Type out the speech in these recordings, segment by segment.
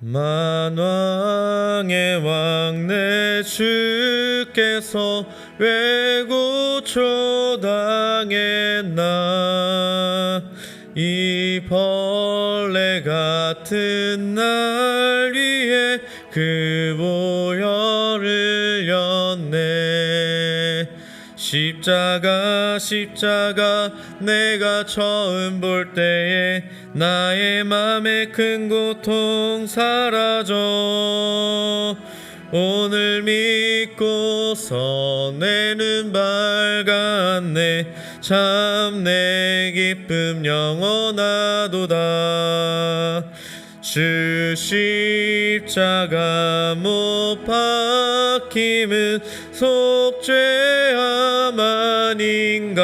만왕의 왕 내 주께서 왜 고초당했나. 이 벌레 같은 날 위해 그 보혈을 흘렸네. 십자가 내가 처음 볼 때에 나의 맘의 큰 고통 사라져. 오늘 믿고서 내 눈 밝았네. 참 내 기쁨 영원하도다. 주 십자가 못 박힘은 속죄함 아닌가.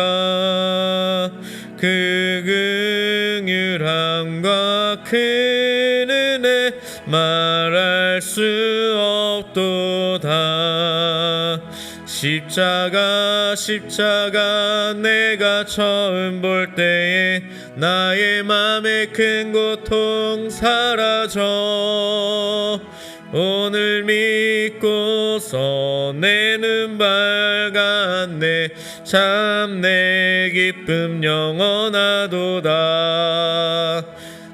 그 긍휼함과 큰 은혜 말할 수 없도다. 십자가 내가 처음 볼 때에 나의 맘의 큰 고통 사라져. 오늘 믿고서 내 눈 밝았네. 참 내 기쁨 영원하도다.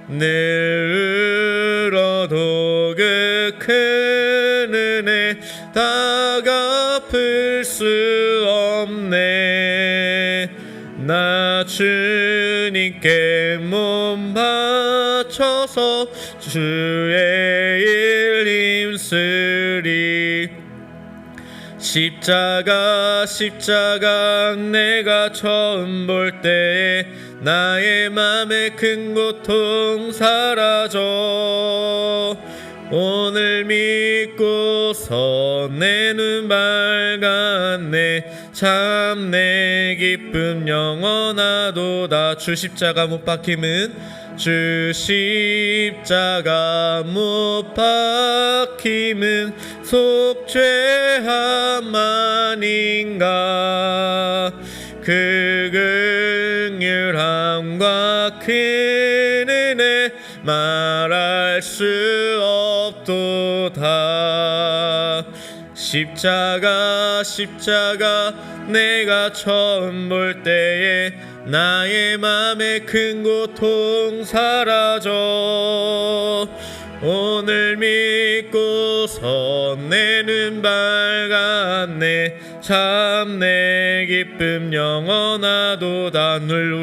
늘 울어도 그 큰 은혜 다 갚을 수 없네. 나 주님께 몸 바쳐서 주의 일 힘쓰리. 십자가 내가 처음 볼 때에 나의 맘의 큰 고통 사라져. 오늘 믿고서 내 눈 밝았네. 참 내 기쁨 영원하도다. 주 십자가 못 박힘은 주 십자가 못 박힘은 속죄함 아닌가. 그 긍휼함과 큰 은혜 말할 수 없도다. 십자가 내가 처음 볼 때에 나의 맘의 큰 고통 사라져. 오늘 믿고서 내 눈 밝았네. 참 내 기쁨 영원하도다. 늘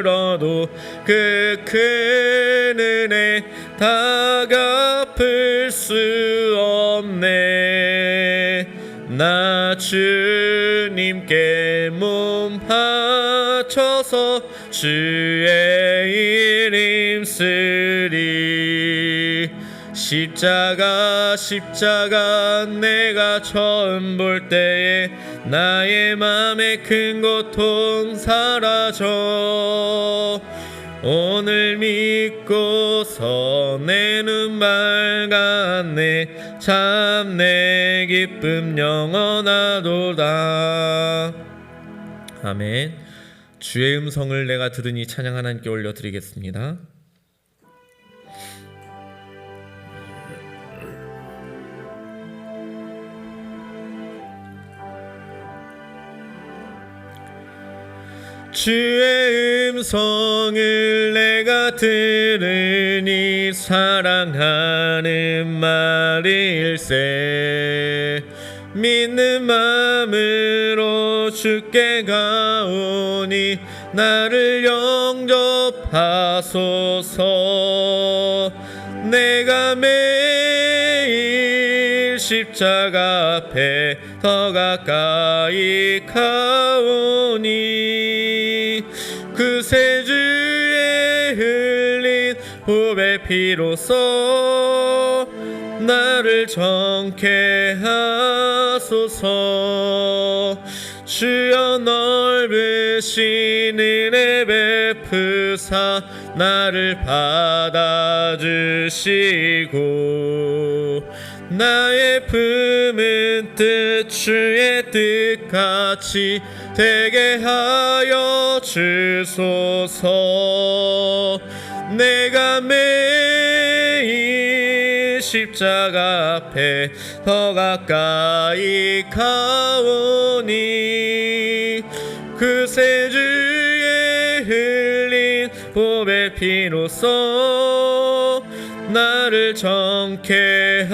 울어도 그 큰 은혜 다 갚을 수 없네. 나 주님께 몸 바쳐서 주의 일 힘쓰리. 십자가 내가 처음 볼 때에 나의 맘의 큰 고통 사라져. 오늘 믿고서 내 눈 밝았네. 참 내 기쁨 영원하도다. 아멘. 주의 음성을 내가 들으니 찬양 하나님께 올려드리겠습니다. 주의 음성을 내가 들으니 사랑하는 말일세. 믿는 마음으로 주께 가오니 나를 영접하소서. 내가 매일 십자가 앞에 더 가까이 가오니 그 새 주에 흘린 보배 피로써 나를 정케 하소서. 주여 넓으신 은혜 베푸사 나를 받아주시고 나의 품은 뜻 주의 뜻같이 되게 하여 주소서. 내가 매일 십자가 앞에 더 가까이 가오니 그새 주의 흘린 보배 피로써 나를 정케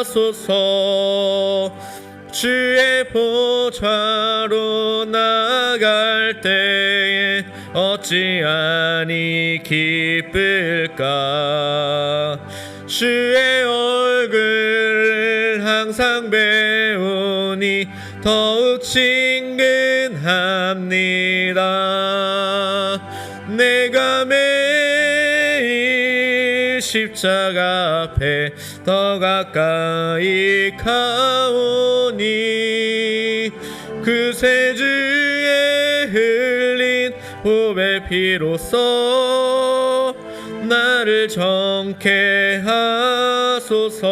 하소서. 주의 보좌로 나갈 때에 어찌하니 기쁠까. 주의 얼굴을 항상 배우니 더욱 친근합니다. 내가 매일 십자가 앞에 더 가까이 가오니 그새 주의 흘린 보배 피로써 나를 정케 하소서.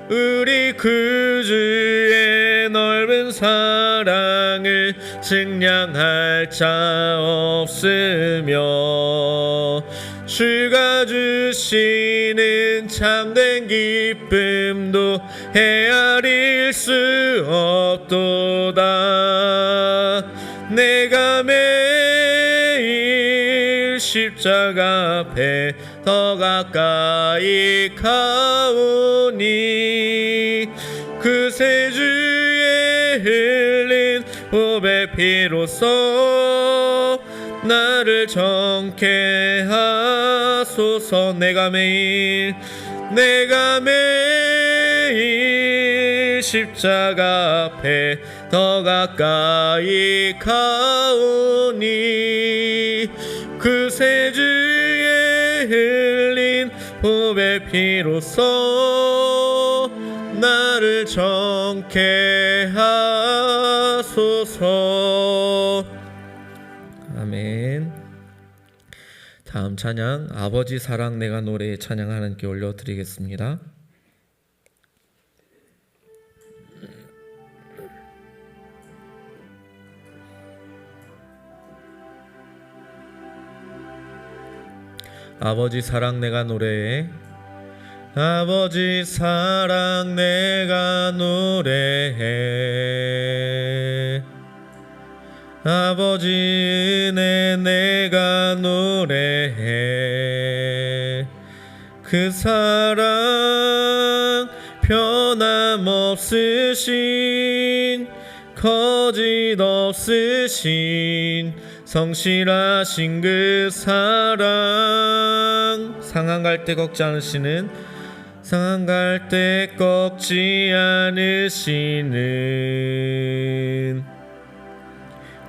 우리 구주의 넓은 사랑을 증량할 자 없으며 주가 주시는 참된 기쁨도 헤아릴 수 없도다. 내가 매일 십자가 앞에 더 가까이 가오니 그새 주의 흘린 보배 피로써 나를 정케 하소서. 내가 매일 십자가 앞에 더 가까이 가오니 그새 주의 흘린 보배 피로써 나를 정케 하소서. 아멘. 다음 찬양 아버지 사랑 내가 노래에 찬양 하나님께 올려드리겠습니다. 아버지 사랑 내가 노래해. 아버지 사랑 내가 노래해. 아버지 은혜 내가 노래해. 그 사랑 변함없으신 거짓 없으신 성실하신 그 사랑. 상한 갈 때 꺾지 않으시는 상한 갈 때 꺾지 않으시는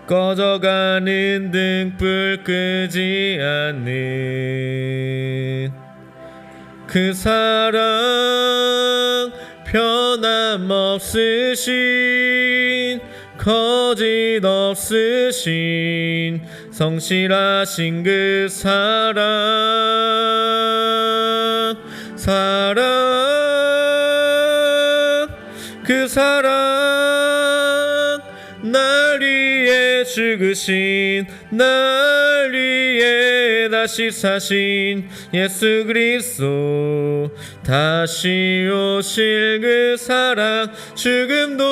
꺼져가는 등불 끄지 않는 그 사랑 변함없으신 거짓 없으신 성실하신 그 사랑. 그 사랑 날 위해 죽으신 날 위해 다시 사신 예수 그리스도 다시 오실 그 사랑. 죽음도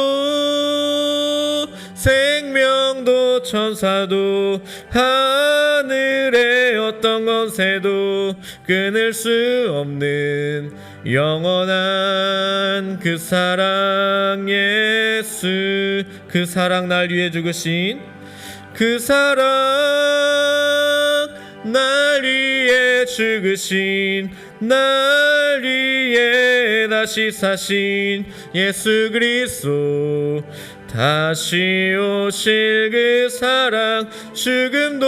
생명도 천사도 하늘의 어떤 권세도 끊을 수 없는 영원한 그 사랑 예수. 그 사랑 날 위해 죽으신 그 사랑 날 위해 죽으신 날 위해 다시 사신 예수 그리스도 다시 오실 그 사랑. 죽음도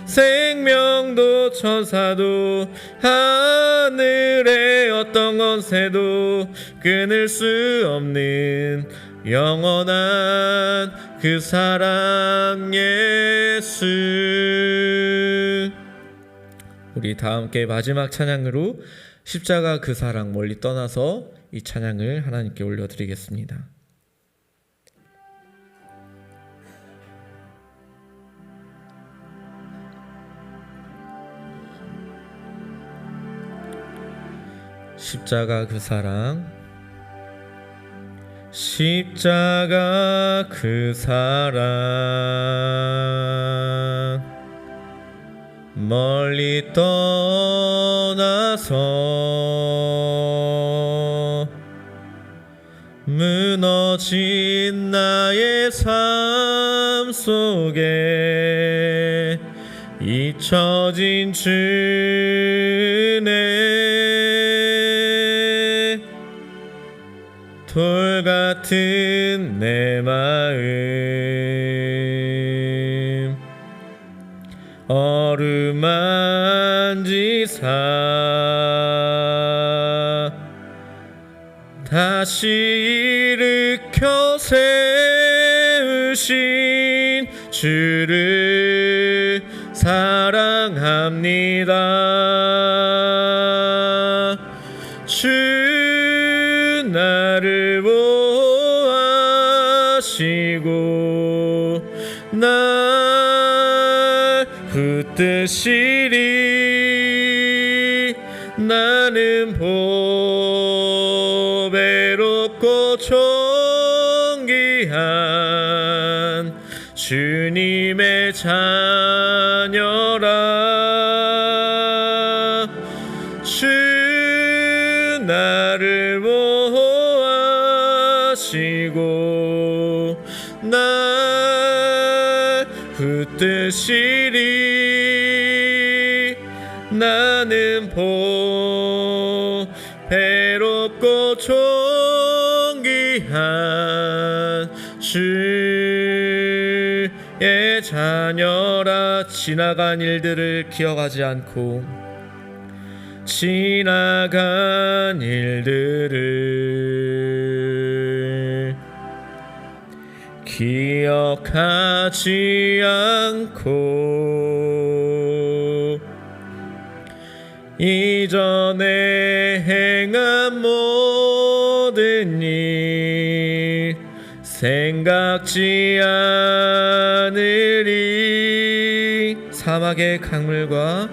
생명도 천사도 하늘의 어떤 권세도 끊을 수 없는 영원한 그 사랑 예수. 우리 다 함께 마지막 찬양으로 십자가 그 사랑 멀리 떠나서 이 찬양을 하나님께 올려드리겠습니다. 십자가 그 사랑, 십자가 그 사랑, 멀리 떠나서 무너진 나의 삶 속에 잊혀진 주네, 돌 같은 내 마음 어루만지사 다시 일으켜 세우신 주를 사랑합니다. 주 나를 보호하시고 날 붙드시리. 나는 보배롭고 존귀한 주님의 자녀라. 주 나를 보호하시고 날 붙드시리. 나는 보배롭고 존귀한 주의 자녀라. 지나간 일들을 기억하지 않고 지나간 일들을 기억하지 않고 이전에 행한 모든 일 생각지 않으리. 사막의 강물과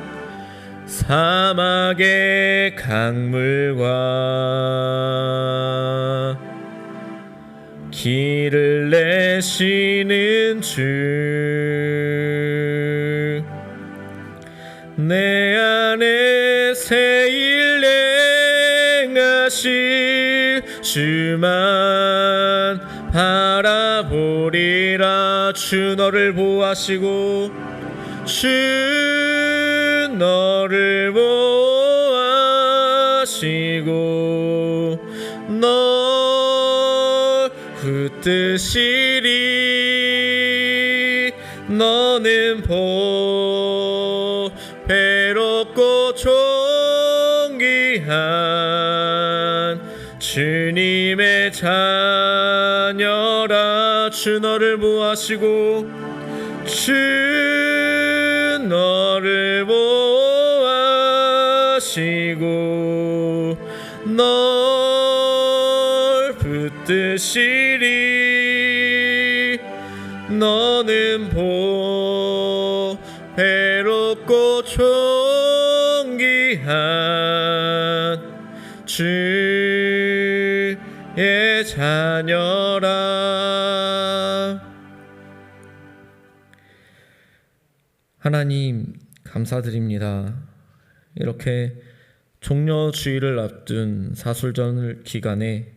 길을 내시는 주, 내 안에 새 일 행하실 주만 바라보리라. 주 너를 보호하시고 주 너를 보호하시고 널 붙드시리. 너는 보배롭고 존귀한 주님의 자녀라. 주 너를 보호하시고 주 너를 보호하시고 널 붙드시리. 너는 보배롭고 존귀한 주의 자녀라. 하나님 감사드립니다. 이렇게 종려주일을 앞둔 사술절 기간에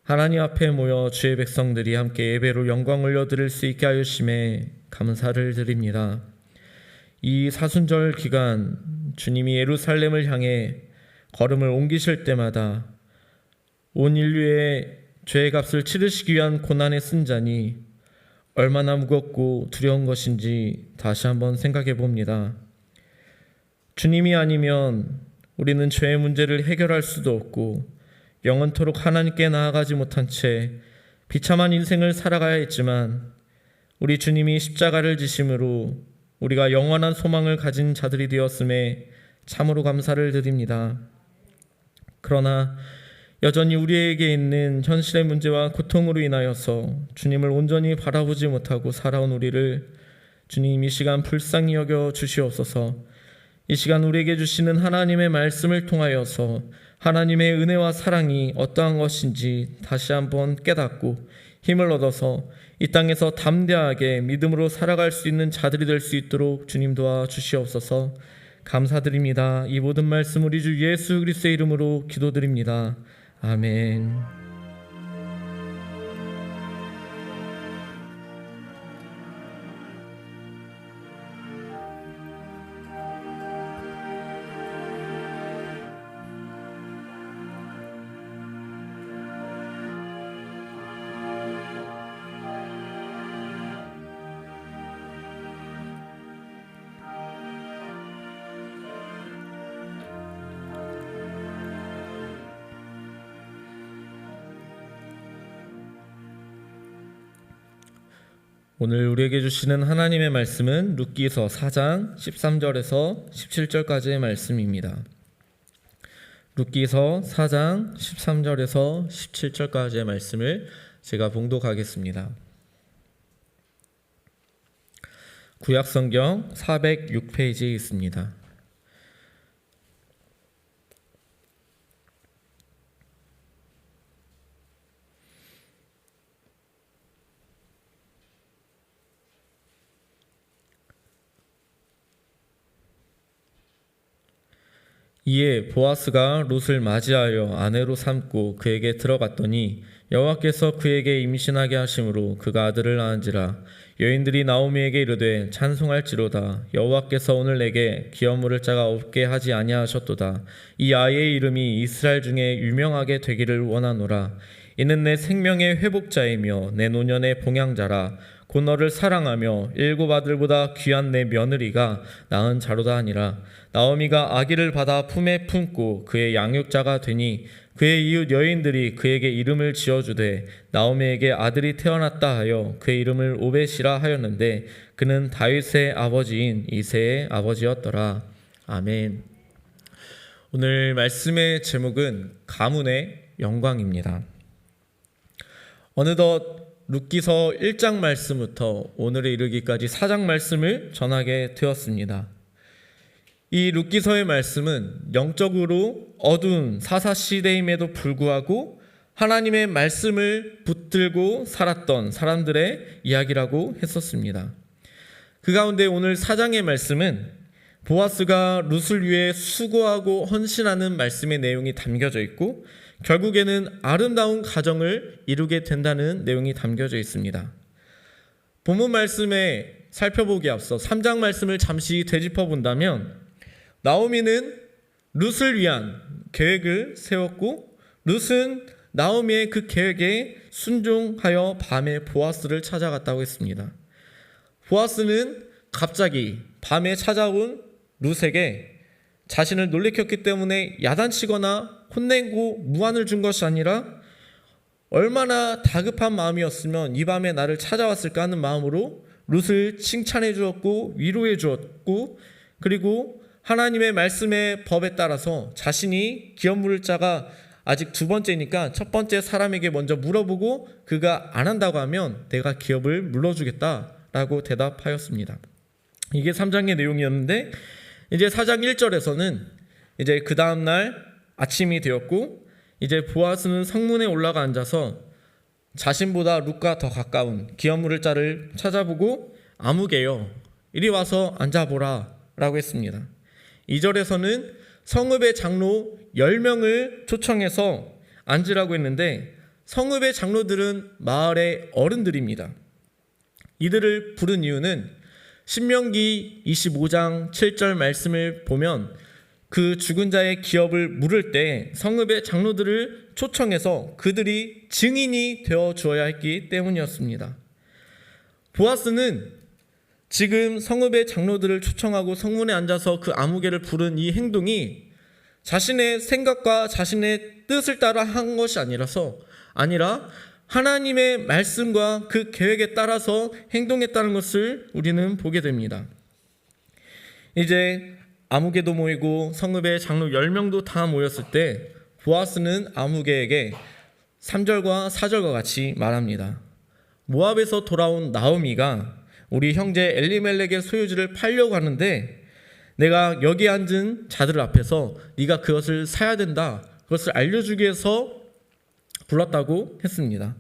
하나님 앞에 모여 주의 백성들이 함께 예배로 영광 올려드릴 수 있게 하심에 감사를 드립니다. 이 사순절 기간 주님이 예루살렘을 향해 걸음을 옮기실 때마다 온 인류의 죄의 값을 치르시기 위한 고난의 승잔이 얼마나 무겁고 두려운 것인지 다시 한번 생각해 봅니다. 주님이 아니면 우리는 죄의 문제를 해결할 수도 없고 영원토록 하나님께 나아가지 못한 채 비참한 인생을 살아가야 했지만 우리 주님이 십자가를 지심으로 우리가 영원한 소망을 가진 자들이 되었음에 참으로 감사를 드립니다. 그러나 여전히 우리에게 있는 현실의 문제와 고통으로 인하여서 주님을 온전히 바라보지 못하고 살아온 우리를 주님 이 시간 불쌍히 여겨 주시옵소서. 이 시간 우리에게 주시는 하나님의 말씀을 통하여서 하나님의 은혜와 사랑이 어떠한 것인지 다시 한번 깨닫고 힘을 얻어서 이 땅에서 담대하게 믿음으로 살아갈 수 있는 자들이 될 수 있도록 주님 도와주시옵소서. 감사드립니다. 이 모든 말씀 우리 주 예수 그리스도의 이름으로 기도드립니다. 아멘. 오늘 우리에게 주시는 하나님의 말씀은 룻기서 4장 13절에서 17절까지의 말씀입니다. 룻기서 4장 13절에서 17절까지의 말씀을 제가 봉독하겠습니다. 구약성경 406페이지에 있습니다. 이에 보아스가 룻을 맞이하여 아내로 삼고 그에게 들어갔더니 여호와께서 그에게 임신하게 하심으로 그가 아들을 낳은지라. 여인들이 나오미에게 이르되 찬송할지로다. 여호와께서 오늘 내게 기업 물을 자가 없게 하지 아니하셨도다. 이 아이의 이름이 이스라엘 중에 유명하게 되기를 원하노라. 이는 내 생명의 회복자이며 내 노년의 봉양자라. 곧 너를 사랑하며 일곱 아들보다 귀한 내 며느리가 낳은 자로다 하니라. 나오미가 아기를 받아 품에 품고 그의 양육자가 되니 그의 이웃 여인들이 그에게 이름을 지어주되 나오미에게 아들이 태어났다 하여 그의 이름을 오벳이라 하였는데 그는 다윗의 아버지인 이새의 아버지였더라. 아멘. 오늘 말씀의 제목은 가문의 영광입니다. 어느덧 룻기서 1장 말씀부터 오늘에 이르기까지 4장 말씀을 전하게 되었습니다. 이 룻기서의 말씀은 영적으로 어두운 사사시대임에도 불구하고 하나님의 말씀을 붙들고 살았던 사람들의 이야기라고 했었습니다. 그 가운데 오늘 4장의 말씀은 보아스가 룻을 위해 수고하고 헌신하는 말씀의 내용이 담겨져 있고 결국에는 아름다운 가정을 이루게 된다는 내용이 담겨져 있습니다. 본문 말씀에 살펴보기에 앞서 3장 말씀을 잠시 되짚어 본다면 나오미는 룻을 위한 계획을 세웠고 룻은 나오미의 그 계획에 순종하여 밤에 보아스를 찾아갔다고 했습니다. 보아스는 갑자기 밤에 찾아온 룻에게 자신을 놀래켰기 때문에 야단치거나 혼내고 무안을 준 것이 아니라 얼마나 다급한 마음이었으면 이 밤에 나를 찾아왔을까 하는 마음으로 룻을 칭찬해 주었고 위로해 주었고 그리고 하나님의 말씀의 법에 따라서 자신이 기업 물을 자가 아직 두 번째니까 첫 번째 사람에게 먼저 물어보고 그가 안 한다고 하면 내가 기업을 물러주겠다라고 대답하였습니다. 이게 3장의 내용이었는데 이제 4장 1절에서는 이제 그 다음날 아침이 되었고 이제 보아스는 성문에 올라가 앉아서 자신보다 룻과 더 가까운 기업 물을 자를 찾아보고 아무개여 이리 와서 앉아보라 라고 했습니다. 2절에서는 성읍의 장로 10명을 초청해서 앉으라고 했는데 성읍의 장로들은 마을의 어른들입니다. 이들을 부른 이유는 신명기 25장 7절 말씀을 보면 그 죽은 자의 기업을 물을 때 성읍의 장로들을 초청해서 그들이 증인이 되어 주어야 했기 때문이었습니다. 보아스는 지금 성읍의 장로들을 초청하고 성문에 앉아서 그 아무개를 부른 이 행동이 자신의 생각과 자신의 뜻을 따라 한 것이 아니라 하나님의 말씀과 그 계획에 따라서 행동했다는 것을 우리는 보게 됩니다. 이제 아무개도 모이고 성읍의 장로 10명도 다 모였을 때 보아스는 아무개에게 3절과 4절과 같이 말합니다. 모압에서 돌아온 나오미가 우리 형제 엘리멜렉의 소유지를 팔려고 하는데 내가 여기 앉은 자들 앞에서 네가 그것을 사야 된다, 그것을 알려주기 위해서 불렀다고 했습니다.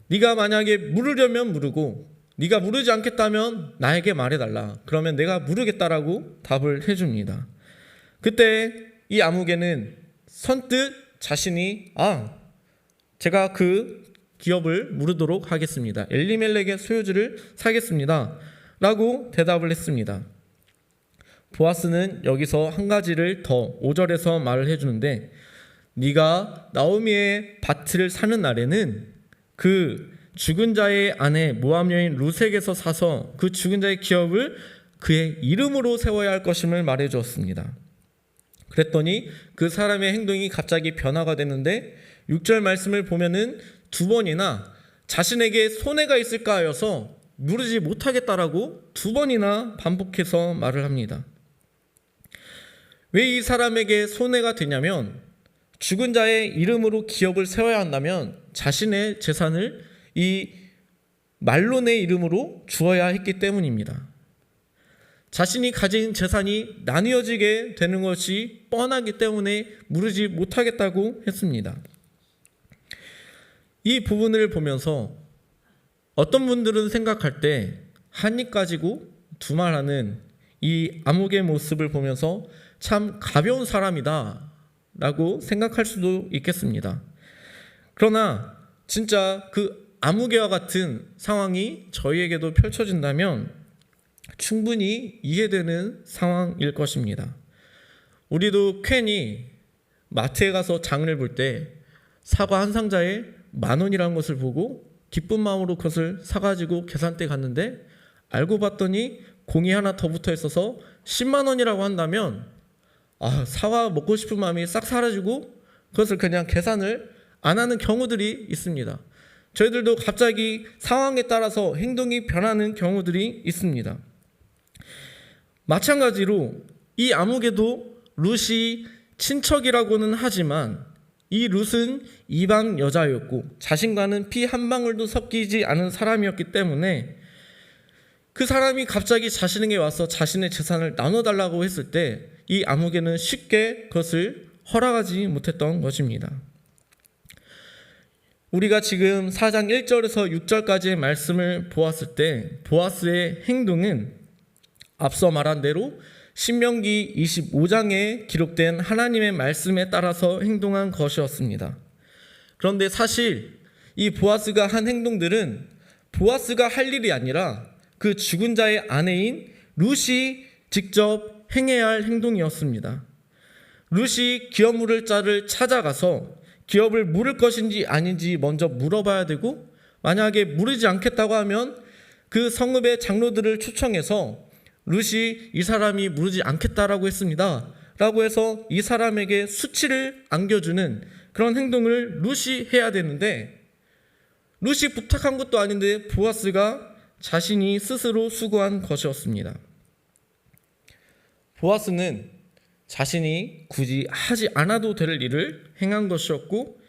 네가 만약에 물으려면 물으고 네가 물으지 않겠다면 나에게 말해달라. 그러면 내가 물으겠다라고 답을 해줍니다. 그때 이 아무개는 선뜻 자신이 제가 그 기업을 물으도록 하겠습니다. 엘리멜렉의 소유주를 사겠습니다 라고 대답을 했습니다. 보아스는 여기서 한 가지를 더 5절에서 말을 해주는데, 네가 나오미의 밭을 사는 날에는 그 죽은 자의 아내 모압 여인 루색에서 사서 그 죽은 자의 기업을 그의 이름으로 세워야 할 것임을 말해 주었습니다. 그랬더니 그 사람의 행동이 갑자기 변화가 됐는데 6절 말씀을 보면은 2번이나 자신에게 손해가 있을까 하여서 누르지 못하겠다라고 2번이나 반복해서 말을 합니다. 왜 이 사람에게 손해가 되냐면, 죽은 자의 이름으로 기업을 세워야 한다면 자신의 재산을 이 말론의 이름으로 주어야 했기 때문입니다. 자신이 가진 재산이 나뉘어지게 되는 것이 뻔하기 때문에 물으지 못하겠다고 했습니다. 이 부분을 보면서 어떤 분들은 생각할 때 한 입 가지고 두 말 하는 이 아무개의 모습을 보면서 참 가벼운 사람이다 라고 생각할 수도 있겠습니다. 그러나 진짜 그 아무개와 같은 상황이 저희에게도 펼쳐진다면 충분히 이해되는 상황일 것입니다. 우리도 괜히 마트에 가서 장을 볼 때 사과 한 상자에 10,000원이라는 것을 보고 기쁜 마음으로 그것을 사가지고 계산대 갔는데 알고 봤더니 공이 하나 더 붙어 있어서 100,000원이라고 한다면 사과 먹고 싶은 마음이 싹 사라지고 그것을 그냥 계산을 안 하는 경우들이 있습니다. 저희들도 갑자기 상황에 따라서 행동이 변하는 경우들이 있습니다. 마찬가지로 이 아무개도 룻이 친척이라고는 하지만 이 룻은 이방 여자였고 자신과는 피 한 방울도 섞이지 않은 사람이었기 때문에 그 사람이 갑자기 자신에게 와서 자신의 재산을 나눠달라고 했을 때 이 아무개는 쉽게 그것을 허락하지 못했던 것입니다. 우리가 지금 4장 1절에서 6절까지의 말씀을 보았을 때 보아스의 행동은 앞서 말한 대로 신명기 25장에 기록된 하나님의 말씀에 따라서 행동한 것이었습니다. 그런데 사실 이 보아스가 한 행동들은 보아스가 할 일이 아니라 그 죽은 자의 아내인 룻이 직접 행해야 할 행동이었습니다. 룻이 기업 물을 자를 찾아가서 기업을 물을 것인지 아닌지 먼저 물어봐야 되고, 만약에 물으지 않겠다고 하면 그 성읍의 장로들을 초청해서 룻이 이 사람이 물으지 않겠다라고 했습니다 라고 해서 이 사람에게 수치를 안겨주는 그런 행동을 룻이 해야 되는데, 룻이 부탁한 것도 아닌데 보아스가 자신이 스스로 수고한 것이었습니다. 보아스는 자신이 굳이 하지 않아도 될 일을 행한 것이었고,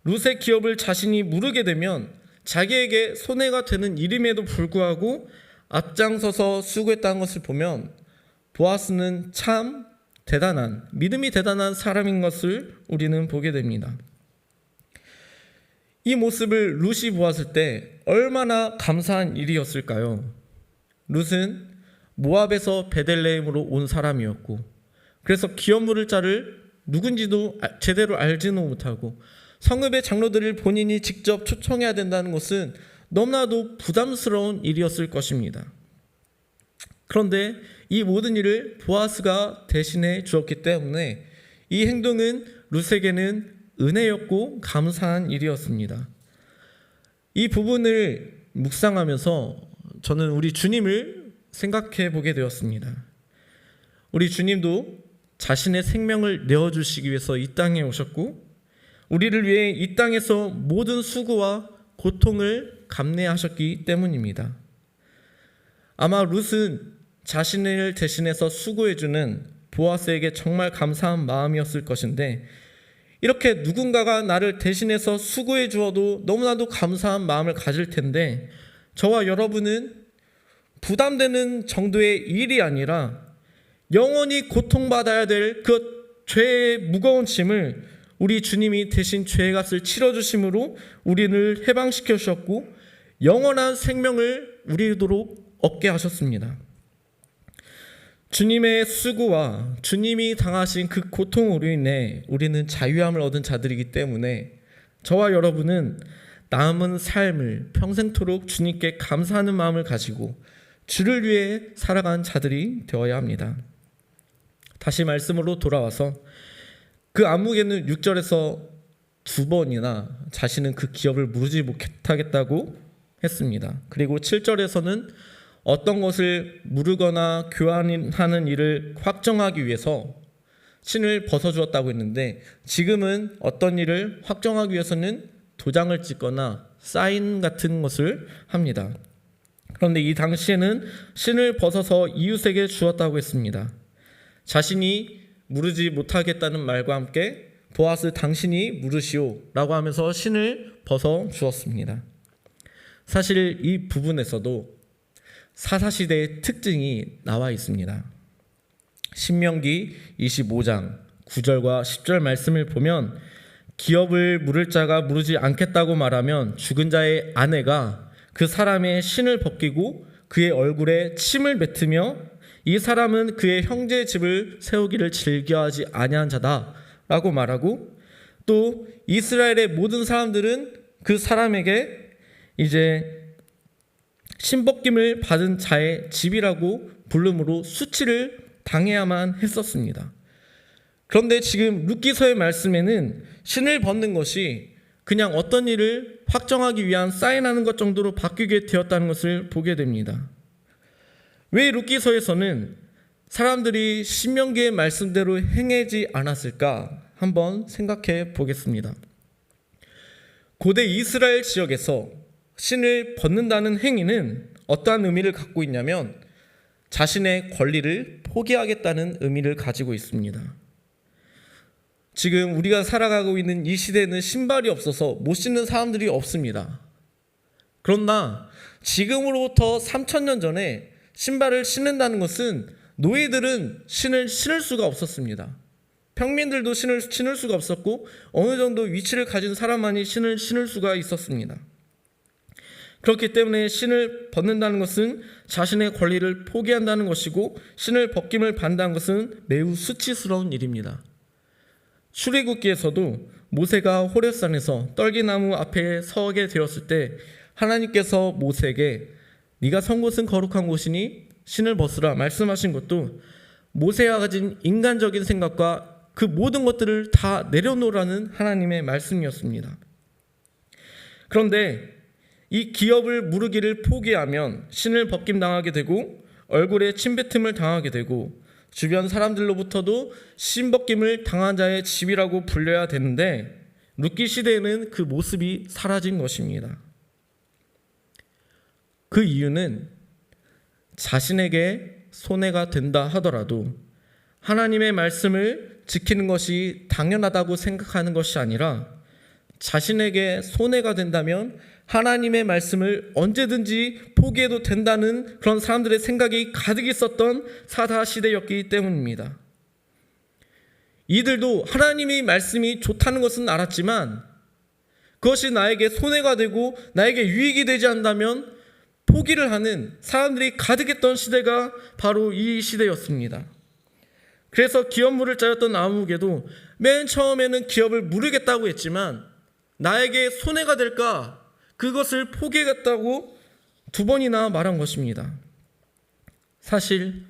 룻의 기업을 자신이 무르게 되면 자기에게 손해가 되는 일임에도 불구하고 앞장서서 수고했다는 것을 보면 보아스는 참 대단한, 믿음이 대단한 사람인 것을 우리는 보게 됩니다. 이 모습을 룻이 보았을 때 얼마나 감사한 일이었을까요? 룻은 모압에서 베들레헴으로 온 사람이었고, 그래서 기업 물을 자를 누군지도 제대로 알지는 못하고 성읍의 장로들을 본인이 직접 초청해야 된다는 것은 너무나도 부담스러운 일이었을 것입니다. 그런데 이 모든 일을 보아스가 대신해 주었기 때문에 이 행동은 룻에게는 은혜였고 감사한 일이었습니다. 이 부분을 묵상하면서 저는 우리 주님을 생각해 보게 되었습니다. 우리 주님도 자신의 생명을 내어주시기 위해서 이 땅에 오셨고, 우리를 위해 이 땅에서 모든 수고와 고통을 감내하셨기 때문입니다. 아마 룻은 자신을 대신해서 수고해주는 보아스에게 정말 감사한 마음이었을 것인데, 이렇게 누군가가 나를 대신해서 수고해 주어도 너무나도 감사한 마음을 가질 텐데, 저와 여러분은 부담되는 정도의 일이 아니라 영원히 고통받아야 될 그 죄의 무거운 짐을 우리 주님이 대신 죄의 값을 치러주심으로 우리를 해방시켜 주셨고 영원한 생명을 우리도록 얻게 하셨습니다. 주님의 수고와 주님이 당하신 그 고통으로 인해 우리는 자유함을 얻은 자들이기 때문에 저와 여러분은 남은 삶을 평생토록 주님께 감사하는 마음을 가지고 주를 위해 살아간 자들이 되어야 합니다. 다시 말씀으로 돌아와서 그 아무개는 6절에서 2번이나 자신은 그 기업을 무르지 못하겠다고 했습니다. 그리고 7절에서는 어떤 것을 무르거나 교환하는 일을 확정하기 위해서 신을 벗어주었다고 했는데 지금은 어떤 일을 확정하기 위해서는 도장을 찍거나 사인 같은 것을 합니다. 그런데 이 당시에는 신을 벗어서 이웃에게 주었다고 했습니다. 자신이 무르지 못하겠다는 말과 함께 보아스 당신이 무르시오 라고 하면서 신을 벗어 주었습니다. 사실 이 부분에서도 사사시대의 특징이 나와 있습니다. 신명기 25장 9절과 10절 말씀을 보면 기업을 물을 자가 무르지 않겠다고 말하면 죽은 자의 아내가 그 사람의 신을 벗기고 그의 얼굴에 침을 뱉으며 이 사람은 그의 형제의 집을 세우기를 즐겨하지 아니한 자다라고 말하고 또 이스라엘의 모든 사람들은 그 사람에게 이제 신벗김을 받은 자의 집이라고 부름으로 수치를 당해야만 했었습니다. 그런데 지금 룻기서의 말씀에는 신을 벗는 것이 그냥 어떤 일을 확정하기 위한 사인하는 것 정도로 바뀌게 되었다는 것을 보게 됩니다. 왜 룻기서에서는 사람들이 신명기의 말씀대로 행하지 않았을까 한번 생각해 보겠습니다. 고대 이스라엘 지역에서 신을 벗는다는 행위는 어떠한 의미를 갖고 있냐면 자신의 권리를 포기하겠다는 의미를 가지고 있습니다. 지금 우리가 살아가고 있는 이 시대에는 신발이 없어서 못 신는 사람들이 없습니다. 그러나 지금으로부터 3000년 전에 신발을 신는다는 것은 노예들은 신을 신을 수가 없었습니다. 평민들도 신을 신을 수가 없었고 어느 정도 위치를 가진 사람만이 신을 신을 수가 있었습니다. 그렇기 때문에 신을 벗는다는 것은 자신의 권리를 포기한다는 것이고 신을 벗김을 받는다는 것은 매우 수치스러운 일입니다. 출애굽기에서도 모세가 호렙산에서 떨기나무 앞에 서게 되었을 때 하나님께서 모세에게 네가 선 곳은 거룩한 곳이니 신을 벗으라 말씀하신 것도 모세가 가진 인간적인 생각과 그 모든 것들을 다 내려놓으라는 하나님의 말씀이었습니다. 그런데 이 기업을 무르기를 포기하면 신을 벗김당하게 되고 얼굴에 침뱉음을 당하게 되고 주변 사람들로부터도 신벗김을 당한 자의 집이라고 불려야 되는데 룻기 시대에는 그 모습이 사라진 것입니다. 그 이유는 자신에게 손해가 된다 하더라도 하나님의 말씀을 지키는 것이 당연하다고 생각하는 것이 아니라 자신에게 손해가 된다면 하나님의 말씀을 언제든지 포기해도 된다는 그런 사람들의 생각이 가득 있었던 사사시대였기 때문입니다. 이들도 하나님의 말씀이 좋다는 것은 알았지만 그것이 나에게 손해가 되고 나에게 유익이 되지 않는다면 포기를 하는 사람들이 가득했던 시대가 바로 이 시대였습니다. 그래서 기업 물을 자였던 아무개도 맨 처음에는 기업을 무르겠다고 했지만 나에게 손해가 될까 그것을 포기하겠다고 2번이나 말한 것입니다. 사실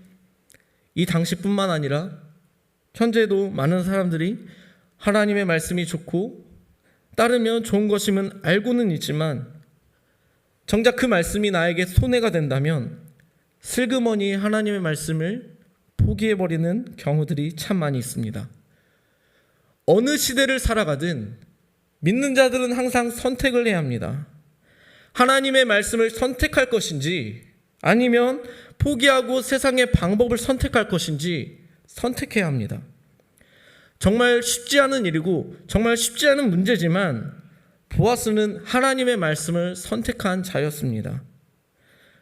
이 당시뿐만 아니라 현재도 많은 사람들이 하나님의 말씀이 좋고 따르면 좋은 것임은 알고는 있지만 정작 그 말씀이 나에게 손해가 된다면 슬그머니 하나님의 말씀을 포기해버리는 경우들이 참 많이 있습니다. 어느 시대를 살아가든 믿는 자들은 항상 선택을 해야 합니다. 하나님의 말씀을 선택할 것인지 아니면 포기하고 세상의 방법을 선택할 것인지 선택해야 합니다. 정말 쉽지 않은 일이고 정말 쉽지 않은 문제지만 보아스는 하나님의 말씀을 선택한 자였습니다.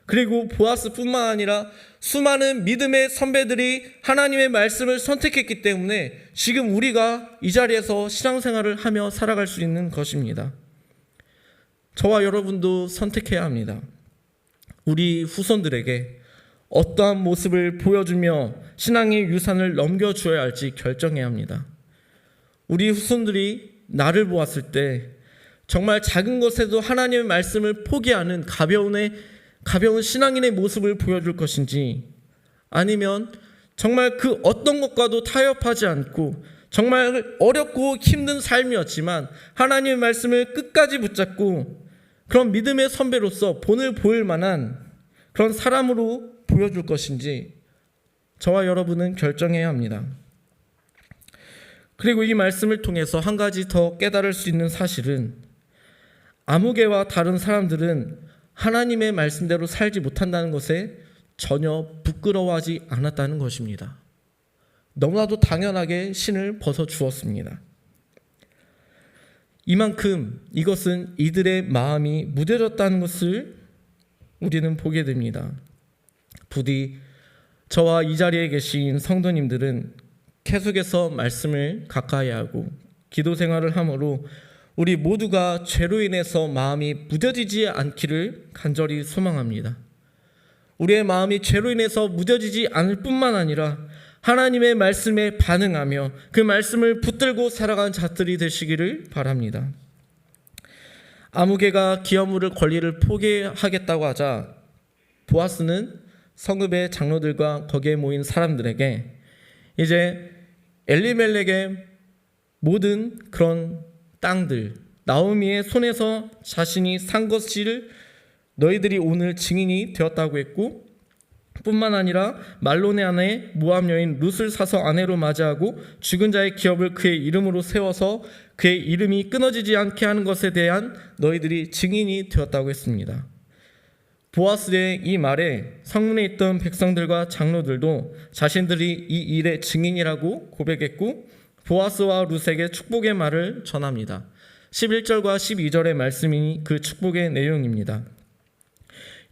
그리고 보아스뿐만 아니라 수많은 믿음의 선배들이 하나님의 말씀을 선택했기 때문에 지금 우리가 이 자리에서 신앙생활을 하며 살아갈 수 있는 것입니다. 저와 여러분도 선택해야 합니다. 우리 후손들에게 어떠한 모습을 보여주며 신앙의 유산을 넘겨주어야 할지 결정해야 합니다. 우리 후손들이 나를 보았을 때 정말 작은 것에도 하나님의 말씀을 포기하는 가벼운 신앙인의 모습을 보여줄 것인지, 아니면 정말 그 어떤 것과도 타협하지 않고 정말 어렵고 힘든 삶이었지만 하나님의 말씀을 끝까지 붙잡고 그런 믿음의 선배로서 본을 보일 만한 그런 사람으로 보여줄 것인지 저와 여러분은 결정해야 합니다. 그리고 이 말씀을 통해서 한 가지 더 깨달을 수 있는 사실은, 아무개와 다른 사람들은 하나님의 말씀대로 살지 못한다는 것에 전혀 부끄러워하지 않았다는 것입니다. 너무나도 당연하게 신을 벗어주었습니다. 이만큼 이것은 이들의 마음이 무뎌졌다는 것을 우리는 보게 됩니다. 부디 저와 이 자리에 계신 성도님들은 계속해서 말씀을 가까이 하고 기도 생활을 함으로 우리 모두가 죄로 인해서 마음이 무뎌지지 않기를 간절히 소망합니다. 우리의 마음이 죄로 인해서 무뎌지지 않을 뿐만 아니라 하나님의 말씀에 반응하며 그 말씀을 붙들고 살아가는 자들이 되시기를 바랍니다. 아무개가 기업물을 권리를 포기하겠다고 하자 보아스는 성읍의 장로들과 거기에 모인 사람들에게 이제 엘리멜렉의 모든 그런 땅들, 나오미의 손에서 자신이 산 것을 너희들이 오늘 증인이 되었다고 했고, 뿐만 아니라 말론의 아내 모압 여인 룻을 사서 아내로 맞이하고 죽은 자의 기업을 그의 이름으로 세워서 그의 이름이 끊어지지 않게 하는 것에 대한 너희들이 증인이 되었다고 했습니다. 보아스의 이 말에 성문에 있던 백성들과 장로들도 자신들이 이 일의 증인이라고 고백했고, 보아스와 룻에게 축복의 말을 전합니다. 11절과 12절의 말씀이 그 축복의 내용입니다.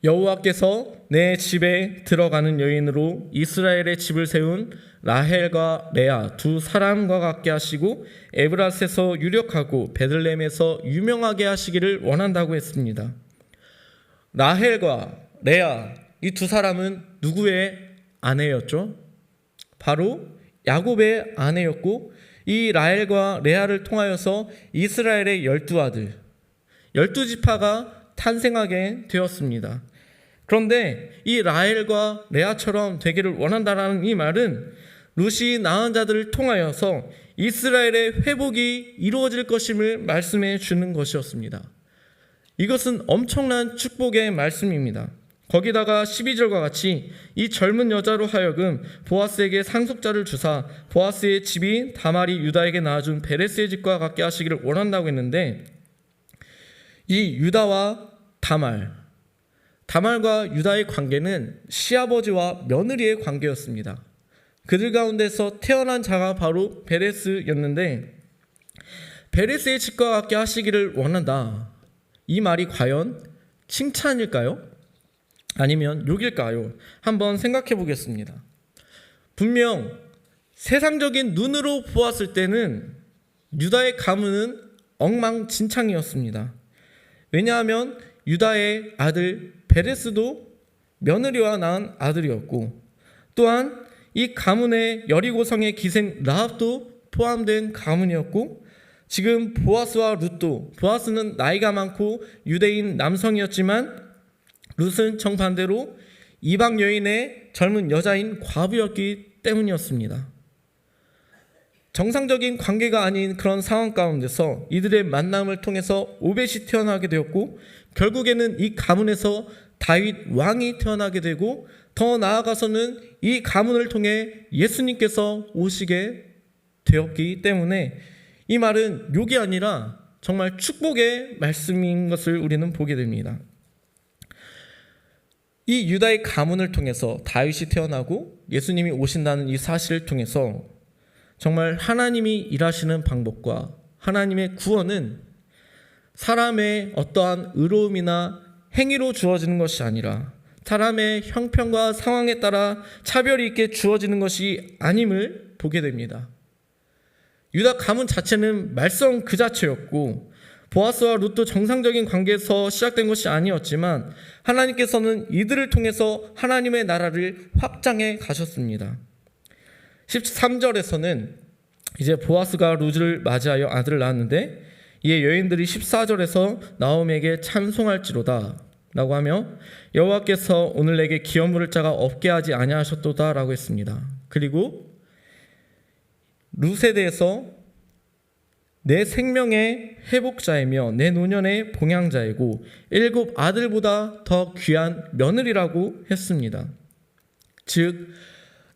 여호와께서 내 집에 들어가는 여인으로 이스라엘의 집을 세운 라헬과 레아 두 사람과 같게 하시고 에브라스에서 유력하고 베들레헴에서 유명하게 하시기를 원한다고 했습니다. 라헬과 레아, 이 두 사람은 누구의 아내였죠? 바로 야곱의 아내였고, 이 라헬과 레아를 통하여서 이스라엘의 12아들, 12지파가 탄생하게 되었습니다. 그런데 이 라헬과 레아처럼 되기를 원한다라는 이 말은 룻이 낳은 자들을 통하여서 이스라엘의 회복이 이루어질 것임을 말씀해 주는 것이었습니다. 이것은 엄청난 축복의 말씀입니다. 거기다가 12절과 같이 이 젊은 여자로 하여금 보아스에게 상속자를 주사 보아스의 집이 다말이 유다에게 낳아준 베레스의 집과 같게 하시기를 원한다고 했는데, 이 유다와 다말과 유다의 관계는 시아버지와 며느리의 관계였습니다. 그들 가운데서 태어난 자가 바로 베레스였는데, 베레스의 집과 같게 하시기를 원한다, 이 말이 과연 칭찬일까요? 아니면 욕일까요? 한번 생각해 보겠습니다. 분명 세상적인 눈으로 보았을 때는 유다의 가문은 엉망진창이었습니다. 왜냐하면 유다의 아들 베레스도 며느리와 낳은 아들이었고, 또한 이 가문의 여리고성의 기생 라합도 포함된 가문이었고, 지금 보아스와 룻도, 보아스는 나이가 많고 유대인 남성이었지만 룻은 정반대로 이방 여인의 젊은 여자인 과부였기 때문이었습니다. 정상적인 관계가 아닌 그런 상황 가운데서 이들의 만남을 통해서 오벳이 태어나게 되었고, 결국에는 이 가문에서 다윗 왕이 태어나게 되고, 더 나아가서는 이 가문을 통해 예수님께서 오시게 되었기 때문에 이 말은 욕이 아니라 정말 축복의 말씀인 것을 우리는 보게 됩니다. 이 유다의 가문을 통해서 다윗이 태어나고 예수님이 오신다는 이 사실을 통해서 정말 하나님이 일하시는 방법과 하나님의 구원은 사람의 어떠한 의로움이나 행위로 주어지는 것이 아니라 사람의 형편과 상황에 따라 차별이 있게 주어지는 것이 아님을 보게 됩니다. 유다 가문 자체는 말썽 그 자체였고 보아스와 룻도 정상적인 관계에서 시작된 것이 아니었지만 하나님께서는 이들을 통해서 하나님의 나라를 확장해 가셨습니다. 13절에서는 이제 보아스가 룻을 맞이하여 아들을 낳았는데 이에 여인들이 14절에서 나오미에게 찬송할지로다 라고 하며 여호와께서 오늘 내게 기업 물을 자가 없게 하지 아니하셨도다 라고 했습니다. 그리고 룻에 대해서 내 생명의 회복자이며 내 노년의 봉양자이고 7 아들보다 더 귀한 며느리라고 했습니다. 즉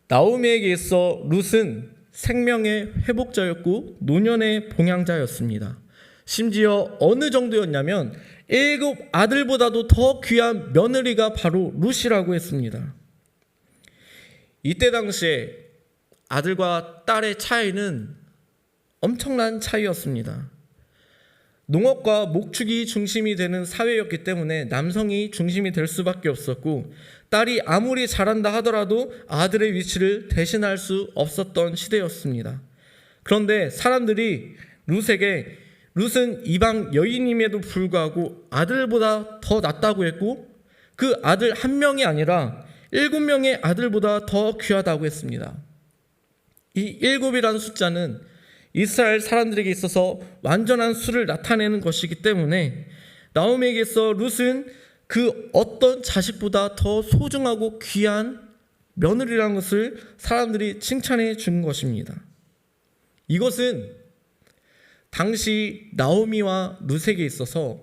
나오미에게 있어 룻은 생명의 회복자였고 노년의 봉양자였습니다. 심지어 어느 정도였냐면 7 아들보다도 더 귀한 며느리가 바로 룻이라고 했습니다. 이때 당시에 아들과 딸의 차이는 엄청난 차이였습니다. 농업과 목축이 중심이 되는 사회였기 때문에 남성이 중심이 될 수밖에 없었고 딸이 아무리 잘한다 하더라도 아들의 위치를 대신할 수 없었던 시대였습니다. 그런데 사람들이 룻은 이방 여인임에도 불구하고 아들보다 더 낫다고 했고 그 아들 한 명이 아니라 7명의 아들보다 더 귀하다고 했습니다. 이 7이라는 숫자는 이스라엘 사람들에게 있어서 완전한 수를 나타내는 것이기 때문에 나오미에게 있어 룻은 그 어떤 자식보다 더 소중하고 귀한 며느리라는 것을 사람들이 칭찬해 준 것입니다. 이것은 당시 나오미와 룻에게 있어서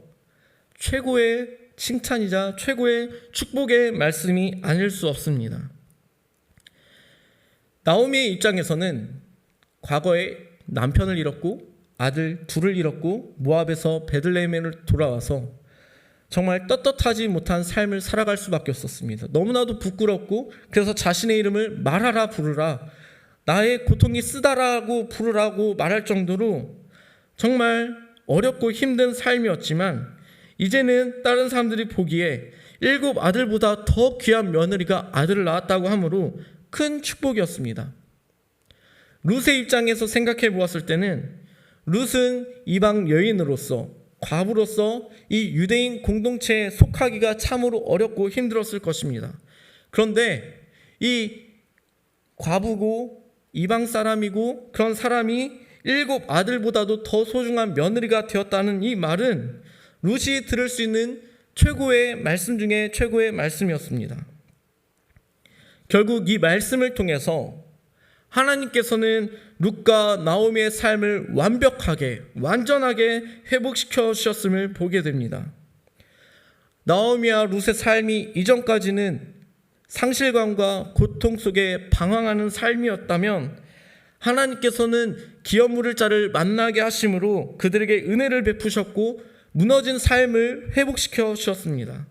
최고의 칭찬이자 최고의 축복의 말씀이 아닐 수 없습니다. 나오미의 입장에서는 과거에 남편을 잃었고 아들 둘을 잃었고 모압에서 베들레헴으로 돌아와서 정말 떳떳하지 못한 삶을 살아갈 수밖에 없었습니다. 너무나도 부끄럽고 그래서 자신의 이름을 말하라 부르라 나의 고통이 쓰다라고 부르라고 말할 정도로 정말 어렵고 힘든 삶이었지만 이제는 다른 사람들이 보기에 7 아들보다 더 귀한 며느리가 아들을 낳았다고 하므로 큰 축복이었습니다. 룻의 입장에서 생각해 보았을 때는 룻은 이방 여인으로서 과부로서 이 유대인 공동체에 속하기가 참으로 어렵고 힘들었을 것입니다. 그런데 이 과부고 이방 사람이고 그런 사람이 7 아들보다도 더 소중한 며느리가 되었다는 이 말은 룻이 들을 수 있는 최고의 말씀 중에 최고의 말씀이었습니다. 결국 이 말씀을 통해서 하나님께서는 룻과 나오미의 삶을 완벽하게 완전하게 회복시켜 주셨음을 보게 됩니다. 나오미와 룻의 삶이 이전까지는 상실감과 고통 속에 방황하는 삶이었다면 하나님께서는 기업 물을 자를 만나게 하심으로 그들에게 은혜를 베푸셨고 무너진 삶을 회복시켜 주셨습니다.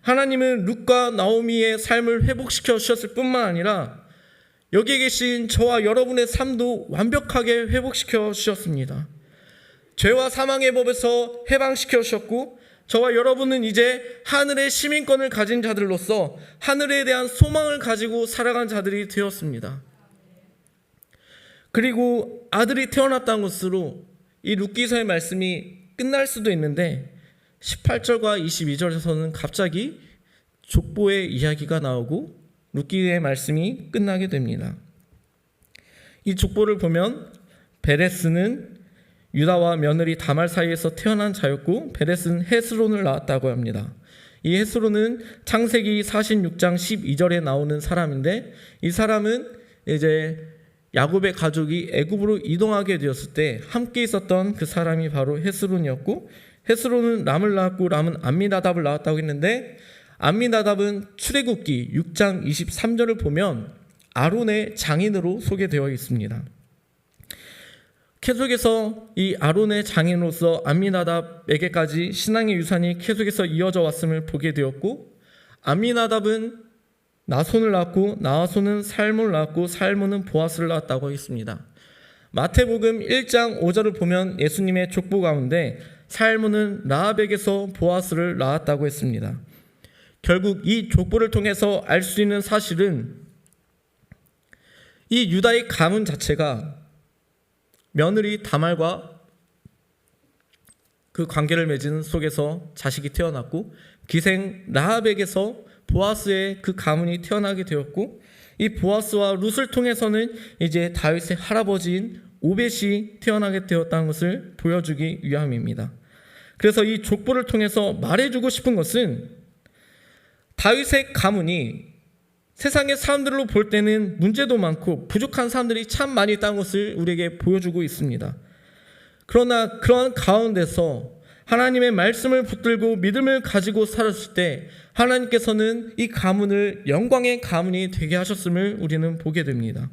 하나님은 룻과 나오미의 삶을 회복시켜 주셨을 뿐만 아니라 여기에 계신 저와 여러분의 삶도 완벽하게 회복시켜 주셨습니다. 죄와 사망의 법에서 해방시켜 주셨고 저와 여러분은 이제 하늘의 시민권을 가진 자들로서 하늘에 대한 소망을 가지고 살아간 자들이 되었습니다. 그리고 아들이 태어났다는 것으로 이 룻기서의 말씀이 끝날 수도 있는데 18절과 22절에서는 갑자기 족보의 이야기가 나오고 룻기의 말씀이 끝나게 됩니다. 이 족보를 보면 베레스는 유다와 며느리 다말 사이에서 태어난 자였고 베레스는 헤스론을 낳았다고 합니다. 이 헤스론은 창세기 46장 12절에 나오는 사람인데 이 사람은 이제 야곱의 가족이 애굽으로 이동하게 되었을 때 함께 있었던 그 사람이 바로 헤스론이었고 헤스론은 람을 낳았고 람은 암미나답을 낳았다고 했는데 암미나답은 출애굽기 6장 23절을 보면 아론의 장인으로 소개되어 있습니다. 계속해서 이 아론의 장인으로서 암미나답에게까지 신앙의 유산이 계속해서 이어져 왔음을 보게 되었고 암미나답은 나손을 낳았고 나아손은 살몬을 낳았고 살몬은 보아스를 낳았다고 했습니다. 마태복음 1장 5절을 보면 예수님의 족보 가운데 살몬은 라합에게서 보아스를 낳았다고 했습니다. 결국 이 족보를 통해서 알 수 있는 사실은 이 유다의 가문 자체가 며느리 다말과 그 관계를 맺은 속에서 자식이 태어났고, 기생 라합에게서 보아스의 그 가문이 태어나게 되었고, 이 보아스와 룻을 통해서는 이제 다윗의 할아버지인 오벳이 태어나게 되었다는 것을 보여주기 위함입니다. 그래서 이 족보를 통해서 말해주고 싶은 것은 다윗의 가문이 세상의 사람들로 볼 때는 문제도 많고 부족한 사람들이 참 많이 있다는 것을 우리에게 보여주고 있습니다. 그러나 그러한 가운데서 하나님의 말씀을 붙들고 믿음을 가지고 살았을 때 하나님께서는 이 가문을 영광의 가문이 되게 하셨음을 우리는 보게 됩니다.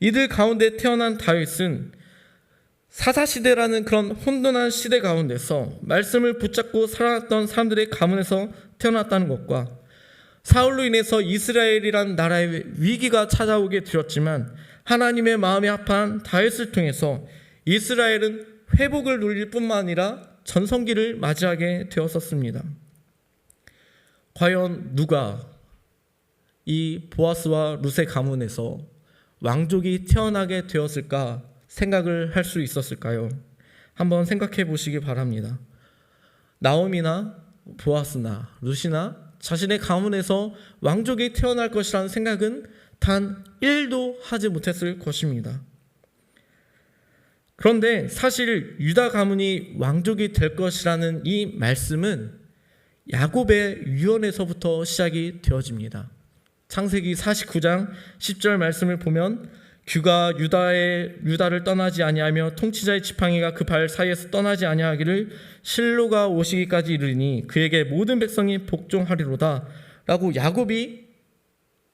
이들 가운데 태어난 다윗은 사사시대라는 그런 혼돈한 시대 가운데서 말씀을 붙잡고 살아났던 사람들의 가문에서 태어났다는 것과, 사울로 인해서 이스라엘이란 나라의 위기가 찾아오게 되었지만 하나님의 마음에 합한 다윗을 통해서 이스라엘은 회복을 누릴 뿐만 아니라 전성기를 맞이하게 되었었습니다. 과연 누가 이 보아스와 룻의 가문에서 왕족이 태어나게 되었을까 생각을 할 수 있었을까요? 한번 생각해 보시기 바랍니다. 나오미나 보아스나 룻이나 자신의 가문에서 왕족이 태어날 것이라는 생각은 단 1도 하지 못했을 것입니다. 그런데 사실 유다 가문이 왕족이 될 것이라는 이 말씀은 야곱의 유언에서부터 시작이 되어집니다. 창세기 49장 10절 말씀을 보면, 규가 유다를 떠나지 아니하며 통치자의 지팡이가 그 발 사이에서 떠나지 아니하기를 실로가 오시기까지 이르니 그에게 모든 백성이 복종하리로다 라고 야곱이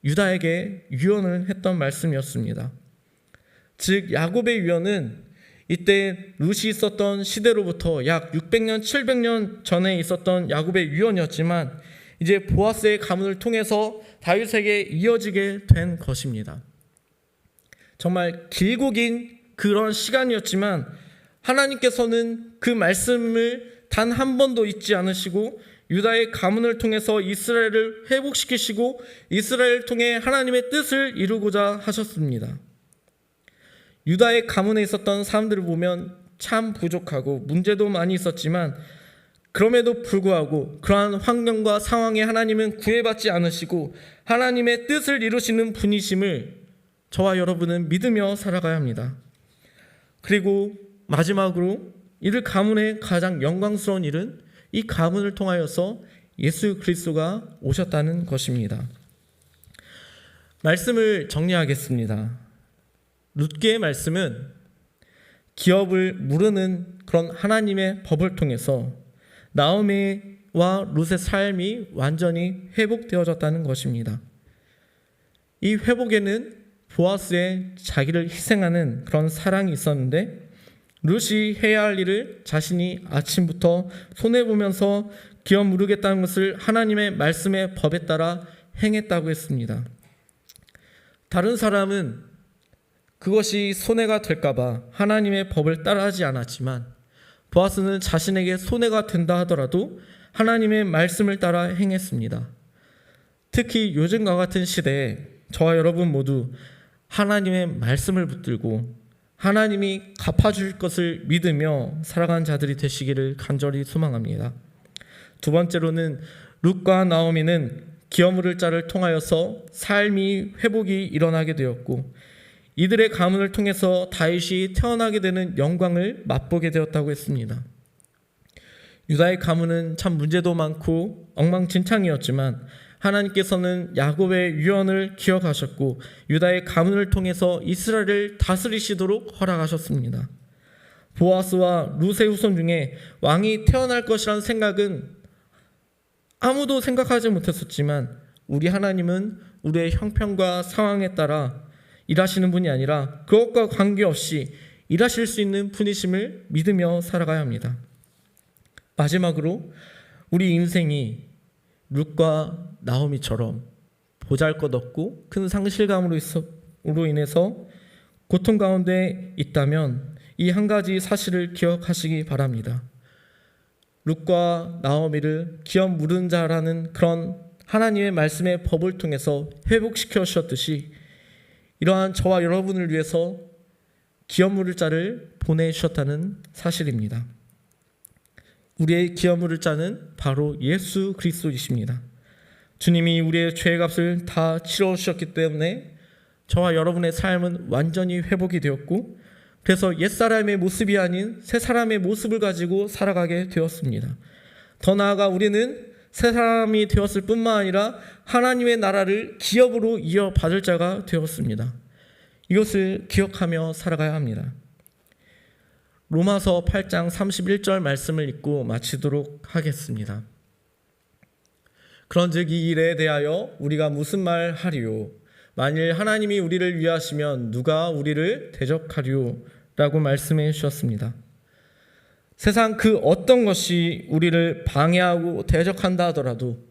유다에게 유언을 했던 말씀이었습니다. 즉 야곱의 유언은 이때 룻이 있었던 시대로부터 약 600년 700년 전에 있었던 야곱의 유언이었지만 이제 보아스의 가문을 통해서 다윗에게 이어지게 된 것입니다. 정말 길고 긴 그런 시간이었지만 하나님께서는 그 말씀을 단 한 번도 잊지 않으시고 유다의 가문을 통해서 이스라엘을 회복시키시고 이스라엘을 통해 하나님의 뜻을 이루고자 하셨습니다. 유다의 가문에 있었던 사람들을 보면 참 부족하고 문제도 많이 있었지만 그럼에도 불구하고 그러한 환경과 상황에 하나님은 구애받지 않으시고 하나님의 뜻을 이루시는 분이심을 저와 여러분은 믿으며 살아가야 합니다. 그리고 마지막으로 이들 가문의 가장 영광스러운 일은 이 가문을 통하여서 예수 그리스도가 오셨다는 것입니다. 말씀을 정리하겠습니다. 룻기의 말씀은 기업을 무르는 그런 하나님의 법을 통해서 나오미와 룻의 삶이 완전히 회복되어졌다는 것입니다. 이 회복에는 보아스의 자기를 희생하는 그런 사랑이 있었는데 룻이 해야 할 일을 자신이 아침부터 손해보면서 기업 무르겠다는 것을 하나님의 말씀의 법에 따라 행했다고 했습니다. 다른 사람은 그것이 손해가 될까봐 하나님의 법을 따라하지 않았지만 보아스는 자신에게 손해가 된다 하더라도 하나님의 말씀을 따라 행했습니다. 특히 요즘과 같은 시대에 저와 여러분 모두 하나님의 말씀을 붙들고 하나님이 갚아줄 것을 믿으며 살아간 자들이 되시기를 간절히 소망합니다. 두 번째로는 룻과 나오미는 기업 무를 자를 통하여서 삶이 회복이 일어나게 되었고 이들의 가문을 통해서 다윗이 태어나게 되는 영광을 맛보게 되었다고 했습니다. 유다의 가문은 참 문제도 많고 엉망진창이었지만 하나님께서는 야곱의 유언을 기억하셨고 유다의 가문을 통해서 이스라엘을 다스리시도록 허락하셨습니다. 보아스와 룻의 후손 중에 왕이 태어날 것이라는 생각은 아무도 생각하지 못했었지만 우리 하나님은 우리의 형편과 상황에 따라 일하시는 분이 아니라 그것과 관계없이 일하실 수 있는 분이심을 믿으며 살아가야 합니다. 마지막으로 우리 인생이 룻과 나오미처럼 보잘것없고 큰 상실감으로 인해서 고통 가운데 있다면 이 한 가지 사실을 기억하시기 바랍니다. 룻과 나오미를 기업 물은 자라는 그런 하나님의 말씀의 법을 통해서 회복시켜 주셨듯이 이러한 저와 여러분을 위해서 기업 물을 자를 보내주셨다는 사실입니다. 우리의 기업 물을 자는 바로 예수 그리스도이십니다. 주님이 우리의 죄의 값을 다 치러주셨기 때문에 저와 여러분의 삶은 완전히 회복이 되었고, 그래서 옛사람의 모습이 아닌 새 사람의 모습을 가지고 살아가게 되었습니다. 더 나아가 우리는 새 사람이 되었을 뿐만 아니라 하나님의 나라를 기업으로 이어받을 자가 되었습니다. 이것을 기억하며 살아가야 합니다. 로마서 8장 31절 말씀을 읽고 마치도록 하겠습니다. 그런즉 이 일에 대하여 우리가 무슨 말 하리요? 만일 하나님이 우리를 위하시면 누가 우리를 대적하리요? 라고 말씀해 주셨습니다. 세상 그 어떤 것이 우리를 방해하고 대적한다 하더라도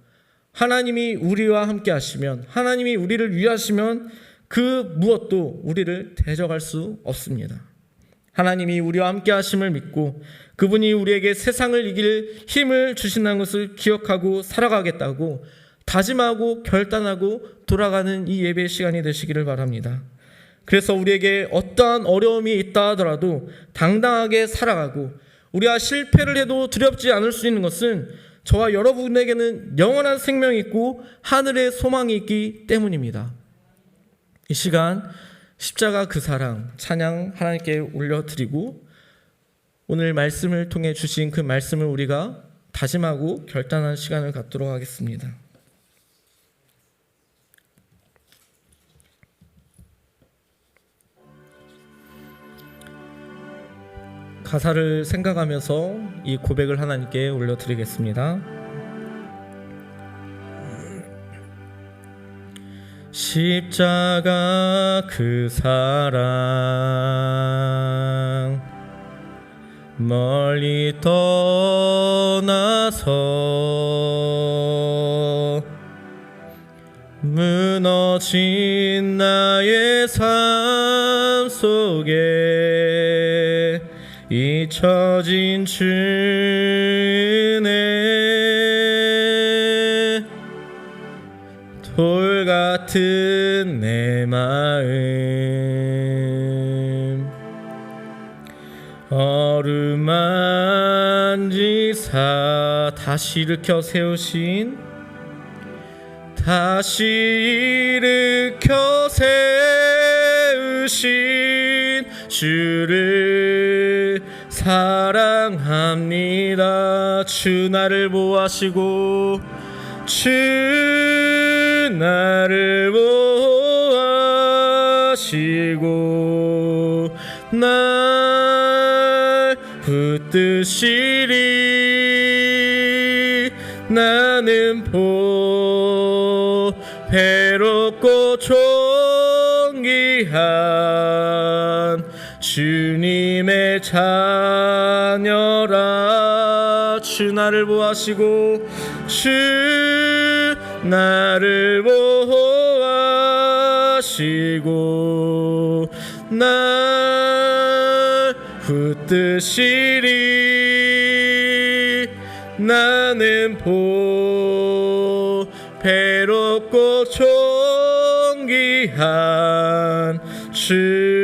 하나님이 우리와 함께 하시면, 하나님이 우리를 위하시면 그 무엇도 우리를 대적할 수 없습니다. 하나님이 우리와 함께 하심을 믿고 그분이 우리에게 세상을 이길 힘을 주신다는 것을 기억하고 살아가겠다고 다짐하고 결단하고 돌아가는 이 예배 시간이 되시기를 바랍니다. 그래서 우리에게 어떠한 어려움이 있다 하더라도 당당하게 살아가고, 우리가 실패를 해도 두렵지 않을 수 있는 것은 저와 여러분에게는 영원한 생명이 있고 하늘의 소망이 있기 때문입니다. 이 시간 십자가 그 사랑 찬양 하나님께 올려드리고, 오늘 말씀을 통해 주신 그 말씀을 우리가 다짐하고 결단하는 시간을 갖도록 하겠습니다. 가사를 생각하면서 이 고백을 하나님께 올려드리겠습니다. 십자가 그 사랑 멀리 떠나서 무너진 나의 삶 속에 잊혀진 주 은혜, 돌 같은 내 마음 어루만지사 다시 일으켜 세우신, 다시 일으켜 세우신 주를 사랑합니다. 주 나를 보호하시고, 주 나를 보호하시고 날 붙드시리. 나는 배롭고 존귀한 주님의 자녀라. 주 나를 보호하시고, 주 나를 보호하시고 날 붙드시리. 나는 배롭고 존귀한 주의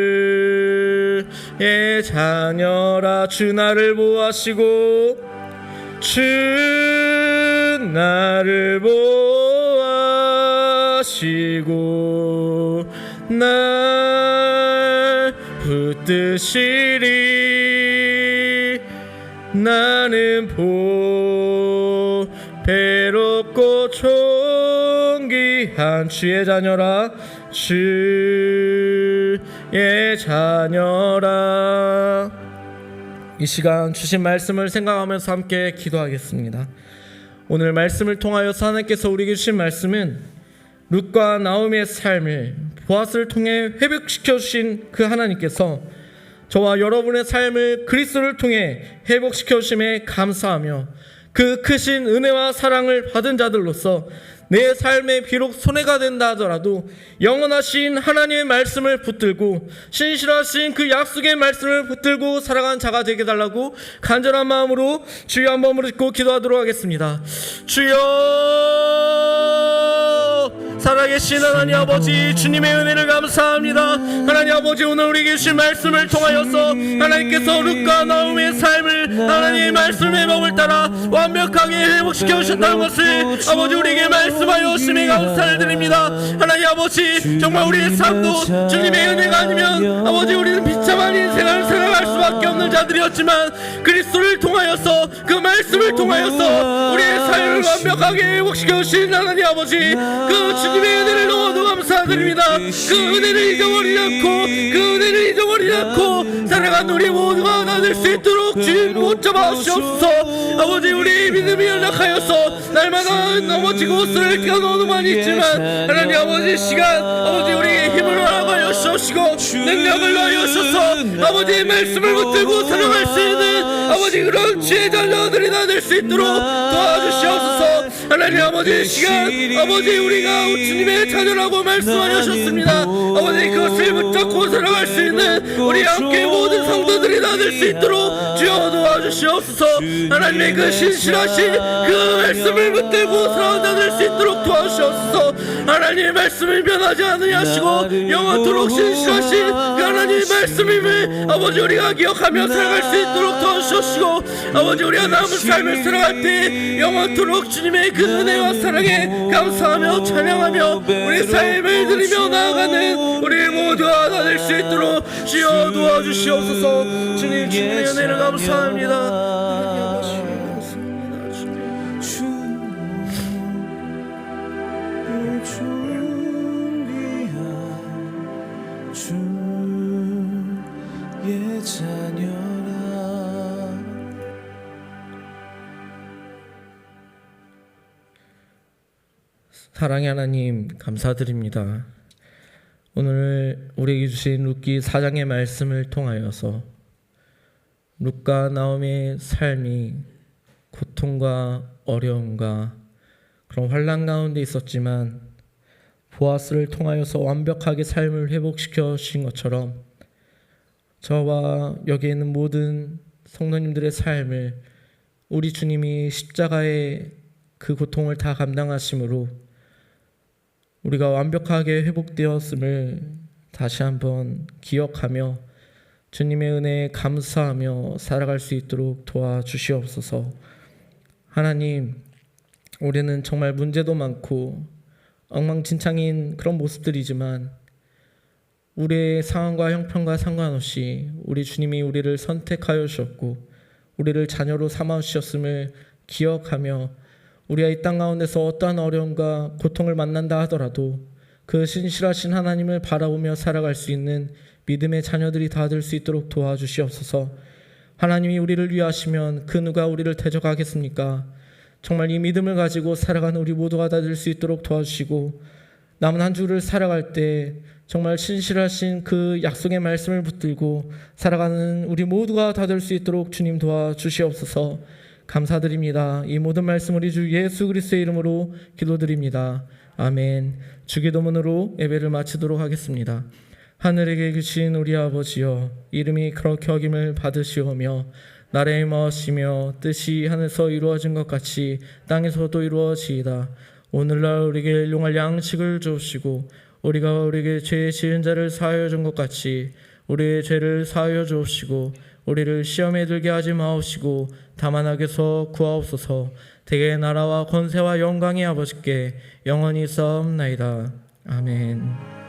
자녀라. 주 나를 보호하시고, 주 나를 보호하시고 날 붙드시리. 나는 배롭고 존귀한 주의 자녀라. 주의 자녀라. 이 시간 주신 말씀을 생각하면서 함께 기도하겠습니다. 오늘 말씀을 통하여서 하나님께서 우리에게 주신 말씀은 룻과 나오미의 삶을 보아스를 통해 회복시켜 주신 그 하나님께서 저와 여러분의 삶을 그리스도를 통해 회복시켜 주심에 감사하며 그 크신 은혜와 사랑을 받은 자들로서 내 삶에 비록 손해가 된다 하더라도 영원하신 하나님의 말씀을 붙들고 신실하신 그 약속의 말씀을 붙들고 살아가는 자가 되게 달라고 간절한 마음으로 주여 한 번으로 듣고 기도하도록 하겠습니다. 주여, 살아계신 하나님 아버지, 주님의 은혜를 감사합니다. 하나님 아버지, 오늘 우리에게 주신 말씀을 통하여서 하나님께서 룻과 나오미의 삶을 하나님의 말씀의 법을 따라 완벽하게 회복시켜 주셨다는 것을 아버지 우리에게 말씀하여 주심에 감사를 드립니다. 하나님 아버지, 정말 우리의 삶도 주님의 은혜가 아니면 아버지 우리는 비참한 인생을 살아갈 수밖에 없는 자들이었지만 그리스도를 통하여서 그 말씀을 통하여서 우리의 삶을 완벽하게 회복시켜 주신 하나님 아버지, 그 주님의 은혜를 너무도 감사드립니다. 그 은혜를 잊어버리지 않고 그 은혜를 잊어버리지 않고 살아간 우리 모두가 나눌 수 있도록 주님 못 잡아주시옵소서. 아버지, 우리의 믿음이 연약하여서 날마다 넘어지고 쓰러질 때가 너무 많이 있지만 하나님 아버지, 시간 아버지 우리에게 힘을 허락하여 주시고 능력을 넣어 주셔서 아버지의 말씀을 붙들고 살아갈 수 있는 아버지 그런 지혜 자녀들이 나눌 수 있도록 도와주시옵소서. 하나님 아버지, 시간 아버지 우리가 주님의 자녀라고 말씀하셨습니다. 아버지, 그것을 붙잡고 살아갈 수 있는 우리 함께 모든 성도들이 나눌 수 있도록 주여 도와주시옵소서. 하나님의 그 신실하신 그 말씀을 붙들고 살아나갈 수 있도록 도와주시옵소서. 하나님의 말씀을 변하지 않으게 하시고 영원토록 신실하신 그 하나님의 말씀임을 아버지 우리가 기억하며 살아갈 수 있도록 도와주시옵시고 아버지, 우리가 남은 삶을 살아갈 때 영원토록 주님의 그 은혜와 사랑에 감사하며 찬양하며 우리 삶을 드리며 나아가는 우리 모두가 나눌 수 있도록 주여 도와주시옵소서. 주님, 주님의 은혜를 감사합니다. 주의 자녀라. 사랑의 하나님, 감사드립니다. 오늘 우리에게 주신 룻기 4장의 말씀을 통하여서 룻과 나오미의 삶이 고통과 어려움과 그런 환난 가운데 있었지만 보아스를 통하여서 완벽하게 삶을 회복시켜 주신 것처럼 저와 여기 있는 모든 성도님들의 삶을 우리 주님이 십자가의 그 고통을 다 감당하심으로 우리가 완벽하게 회복되었음을 다시 한번 기억하며 주님의 은혜에 감사하며 살아갈 수 있도록 도와주시옵소서. 하나님, 우리는 정말 문제도 많고 엉망진창인 그런 모습들이지만 우리의 상황과 형편과 상관없이 우리 주님이 우리를 선택하여 주셨고 우리를 자녀로 삼아 주셨음을 기억하며 우리가 이 땅 가운데서 어떠한 어려움과 고통을 만난다 하더라도 그 신실하신 하나님을 바라보며 살아갈 수 있는 믿음의 자녀들이 다 될 수 있도록 도와주시옵소서. 하나님이 우리를 위하시면 그 누가 우리를 대적하겠습니까? 정말 이 믿음을 가지고 살아가는 우리 모두가 다 될 수 있도록 도와주시고 남은 한 주를 살아갈 때 정말 신실하신 그 약속의 말씀을 붙들고 살아가는 우리 모두가 다 될 수 있도록 주님 도와주시옵소서. 감사드립니다. 이 모든 말씀 우리 주 예수 그리스도의 이름으로 기도드립니다. 아멘. 주기도문으로 예배를 마치도록 하겠습니다. 하늘에 계신 우리 아버지여, 이름이 그렇게 여김을 받으시오며 나라의 마으시며 뜻이 하늘에서 이루어진 것 같이 땅에서도 이루어지이다. 오늘날 우리에게 일용할 양식을 주시고 우리가 우리에게 죄 지은 자를 사하여 준 것 같이 우리의 죄를 사하여 주옵시고 우리를 시험에 들게 하지 마옵시고 다만 악에서 구하옵소서. 대개 나라와 권세와 영광의 아버지께 영원히 싸움나이다. 아멘.